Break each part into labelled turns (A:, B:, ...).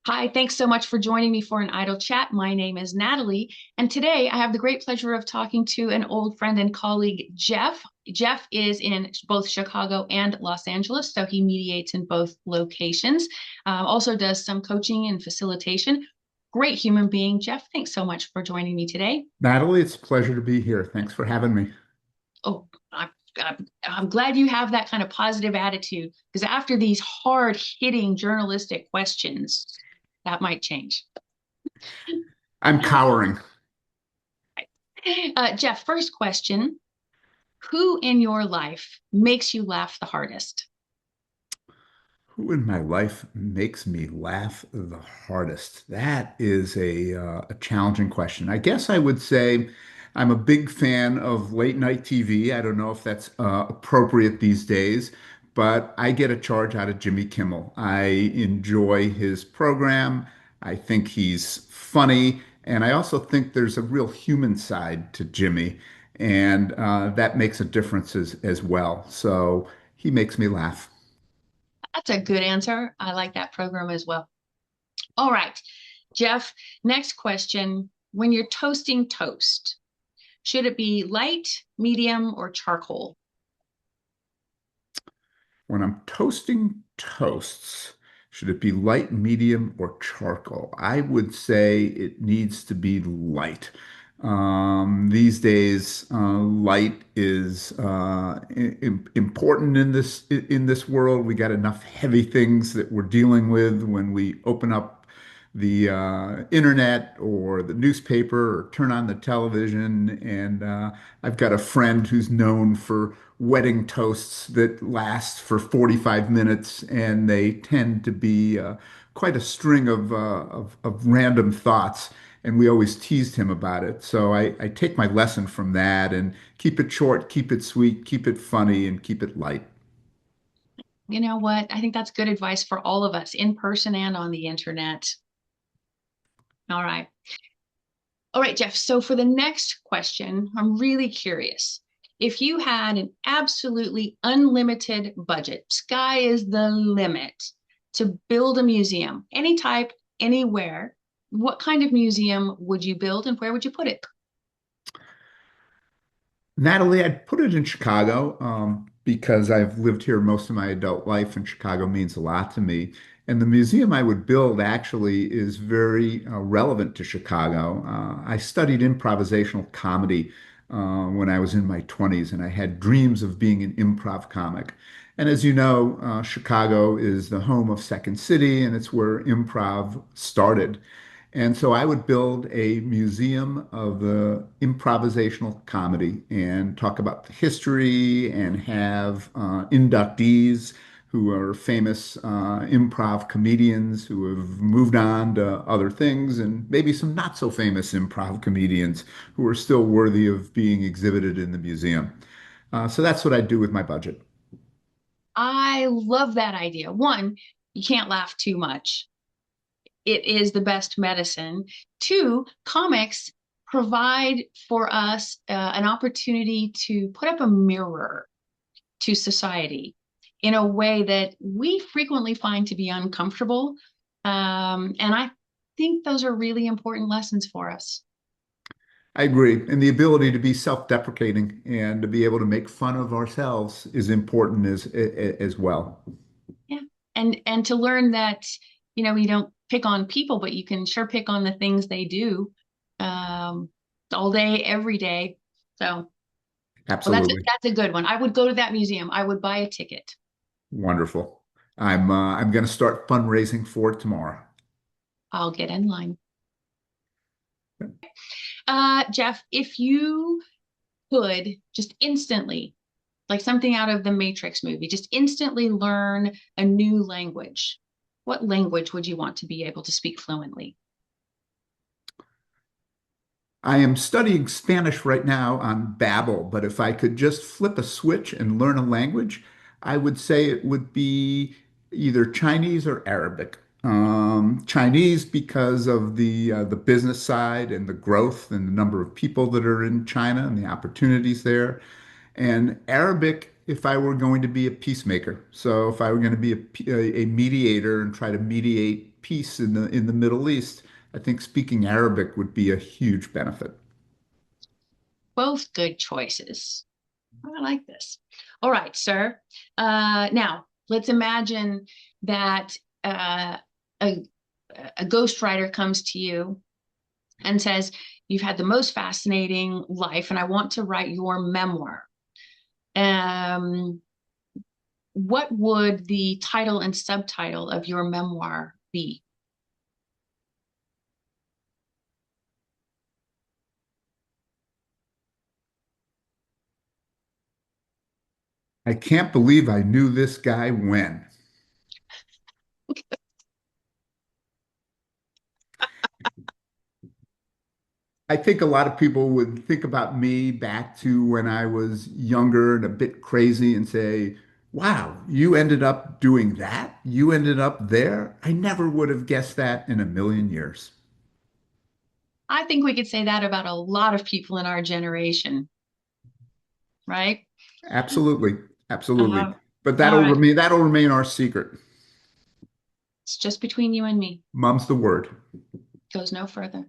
A: Hi, thanks so much for joining me for an idle chat. My name is Natalie, and today I have the great pleasure of talking to an old friend and colleague, Jeff. Jeff is in both Chicago and Los Angeles, so he mediates in both locations. Also does some coaching and facilitation. Great human being, Jeff. Thanks so much for joining me today.
B: Natalie, it's a pleasure to be here. Thanks for having me.
A: Oh, I'm glad you have that kind of positive attitude because after these hard-hitting journalistic questions, that might change.
B: I'm cowering.
A: Jeff, first question. Who in your life makes you laugh the hardest?
B: Who in my life makes me laugh the hardest? That is a challenging question. I guess I would say I'm a big fan of late night TV. I don't know if that's appropriate these days, but I get a charge out of Jimmy Kimmel. I enjoy his program. I think he's funny, and I also think there's a real human side to Jimmy, and that makes a difference as well. So he makes me laugh.
A: That's a good answer. I like that program as well. All right, Jeff, next question. When you're toasting toast, should it be light, medium, or charcoal?
B: When I'm toasting toasts, should it be light, medium, or charcoal? I would say it needs to be light. These days, light is important in this world. We got enough heavy things that we're dealing with when we open up the internet or the newspaper or turn on the television. And I've got a friend who's known for wedding toasts that last for 45 minutes, and they tend to be quite a string of random thoughts. And we always teased him about it. So I take my lesson from that and keep it short, keep it sweet, keep it funny, and keep it light.
A: You know what? I think that's good advice for all of us in person and on the internet. All right. All right, Jeff. So for the next question, I'm really curious. If you had an absolutely unlimited budget, sky is the limit to build a museum, any type, anywhere, what kind of museum would you build and where would you put it?
B: Natalie, I'd put it in Chicago because I've lived here most of my adult life, and Chicago means a lot to me. And the museum I would build actually is very relevant to Chicago. I studied improvisational comedy when I was in my 20s, and I had dreams of being an improv comic. And as you know, Chicago is the home of Second City, and it's where improv started. And so I would build a museum of improvisational comedy and talk about the history and have inductees who are famous improv comedians who have moved on to other things, and maybe some not so famous improv comedians who are still worthy of being exhibited in the museum. So that's what I do with my budget.
A: I love that idea. One, you can't laugh too much. It is the best medicine. Two, comics provide for us an opportunity to put up a mirror to society in a way that we frequently find to be uncomfortable. And I think those are really important lessons for us.
B: I agree. And the ability to be self-deprecating and to be able to make fun of ourselves is important as well.
A: Yeah. And to learn that, you don't pick on people, but you can sure pick on the things they do um, all day, every day. So, well,
B: Absolutely.
A: that's a good one. I would go to that museum. I would buy a ticket.
B: Wonderful. I'm going to start fundraising for it tomorrow.
A: I'll get in line. Jeff, if you could just instantly, like something out of the Matrix movie, just instantly learn a new language, what language would you want to be able to speak fluently?
B: I am studying Spanish right now on Babbel, but if I could just flip a switch and learn a language, I would say it would be either Chinese or Arabic. Chinese because of the business side and the growth and the number of people that are in China and the opportunities there. And Arabic if I were going to be a peacemaker. So if I were going to be a mediator and try to mediate peace in the Middle East, I think speaking Arabic would be a huge benefit.
A: Both good choices. I like this. All right, sir. Now, let's imagine that a, a ghostwriter comes to you and says, you've had the most fascinating life, and I want to write your memoir. Um, what would the title and subtitle of your memoir be?
B: I can't believe I knew this guy when. I think a lot of people would think about me back to when I was younger and a bit crazy and say, wow, you ended up doing that? You ended up there? I never would have guessed that in a million years.
A: I think we could say that about a lot of people in our generation, right?
B: Absolutely. Absolutely.
A: Uh,
B: But
A: all right.
B: that'll remain our secret.
A: It's just between you and me.
B: Mum's the word.
A: Goes no further.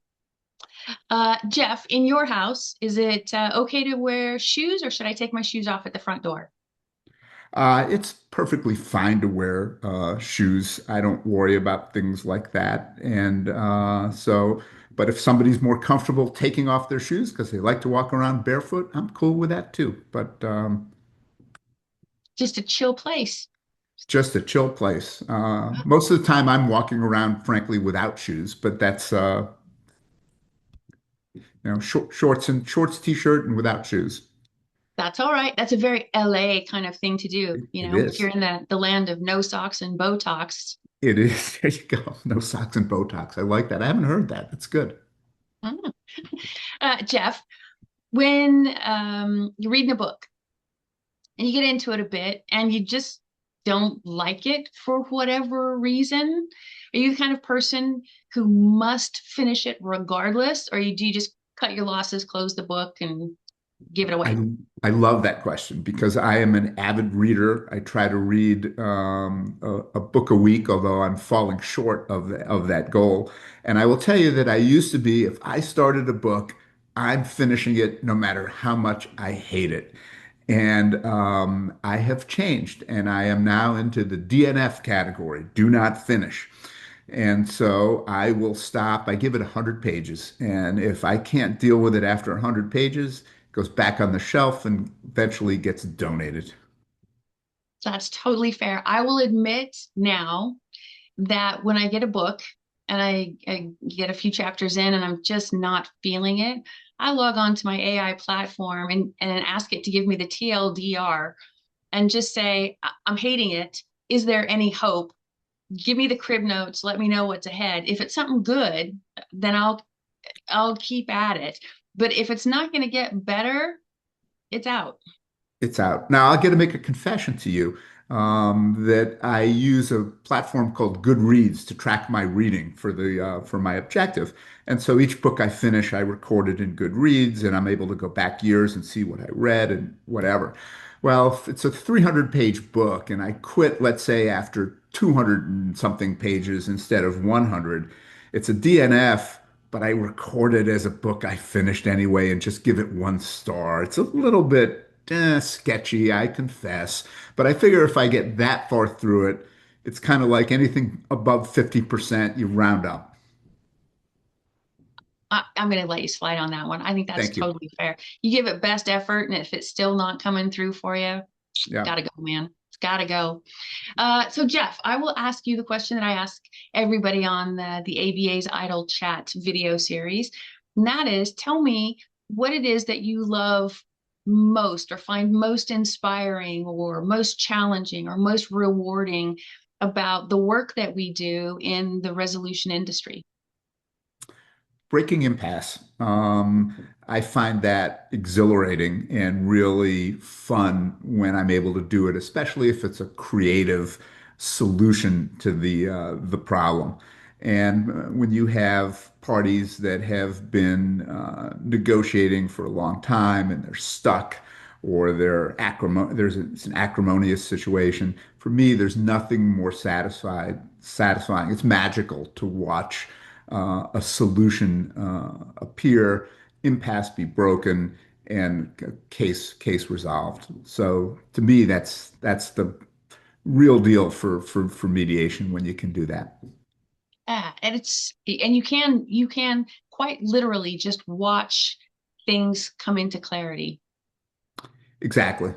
A: Jeff, in your house, is it okay to wear shoes or should I take my shoes off at the front door?
B: It's perfectly fine to wear shoes. I don't worry about things like that. But if somebody's more comfortable taking off their shoes because they like to walk around barefoot, I'm cool with that too. But
A: Just a chill place.
B: just a chill place. Most of the time, I'm walking around, frankly, without shoes. But that's shorts, t-shirt, and without shoes.
A: That's all right. That's a very LA kind of thing to do.
B: It
A: If you're
B: is.
A: in the land of no socks and Botox.
B: It is. There you go. No socks and Botox. I like that. I haven't heard that. That's good.
A: Mm. Jeff, when you're reading a book and you get into it a bit and you just don't like it for whatever reason, are you the kind of person who must finish it regardless, or do you just cut your losses, close the book, and give it
B: I
A: away?
B: I love that question because I am an avid reader. I try to read a book a week, although I'm falling short of that goal. And I will tell you that I used to be, if I started a book, I'm finishing it no matter how much I hate it. And I have changed, and I am now into the DNF category, do not finish. And so I will stop. I give it 100 pages. And if I can't deal with it after 100 pages, it goes back on the shelf and eventually gets donated.
A: That's totally fair. I will admit now that when I get a book and I get a few chapters in and I'm just not feeling it, I log on to my AI platform and ask it to give me the TLDR and just say, I'm hating it. Is there any hope? Give me the crib notes. Let me know what's ahead. If it's something good, then I'll keep at it. But if it's not going to get better, it's out.
B: It's out. Now, I'll get to make a confession to you that I use a platform called Goodreads to track my reading for my objective. And so each book I finish, I record it in Goodreads, and I'm able to go back years and see what I read and whatever. Well, if it's a 300-page book, and I quit, let's say, after 200 and something pages instead of 100, it's a DNF, but I record it as a book I finished anyway and just give it 1 star. It's a little bit sketchy, I confess, but I figure if I get that far through it, it's kind of like anything above 50%, you round up.
A: I'm going to let you slide on that one. I think that's
B: Thank you.
A: totally fair. You give it best effort, and if it's still not coming through for you,
B: Yeah.
A: gotta go, man. It's gotta go. So Jeff, I will ask you the question that I ask everybody on the ABA's Idle Chat video series. And that is, tell me what it is that you love most or find most inspiring or most challenging or most rewarding about the work that we do in the resolution industry.
B: Breaking impasse. I find that exhilarating and really fun when I'm able to do it, especially if it's a creative solution to the problem. And when you have parties that have been negotiating for a long time and they're stuck, or it's an acrimonious situation. For me, there's nothing more satisfying. It's magical to watch a solution appear, impasse be broken, and case resolved. So to me, that's the real deal for mediation when you can do that.
A: Yeah, and you can quite literally just watch things come into clarity.
B: Exactly.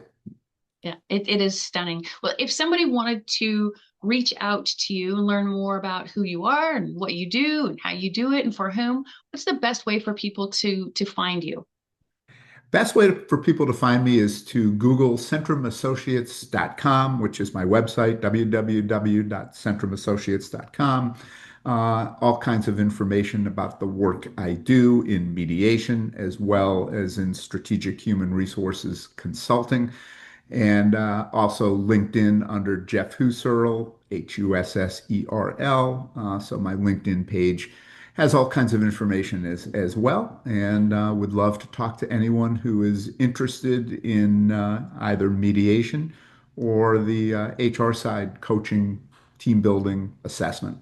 A: Yeah, it is stunning. Well, if somebody wanted to reach out to you and learn more about who you are and what you do and how you do it and for whom, what's the best way for people to find you?
B: Best way for people to find me is to Google centrumassociates.com, which is my website, www.centrumassociates.com. All kinds of information about the work I do in mediation, as well as in strategic human resources consulting, and also LinkedIn under Jeff Husserl, Husserl. So my LinkedIn page has all kinds of information as well, and would love to talk to anyone who is interested in either mediation or the HR side, coaching, team building, assessment.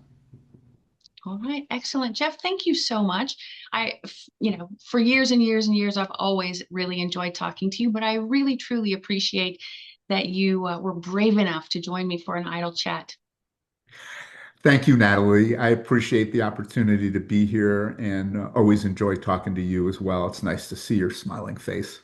A: All right, excellent. Jeff, thank you so much. For years and years and years, I've always really enjoyed talking to you, but I really truly appreciate that you were brave enough to join me for an idle chat.
B: Thank you, Natalie. I appreciate the opportunity to be here and always enjoy talking to you as well. It's nice to see your smiling face.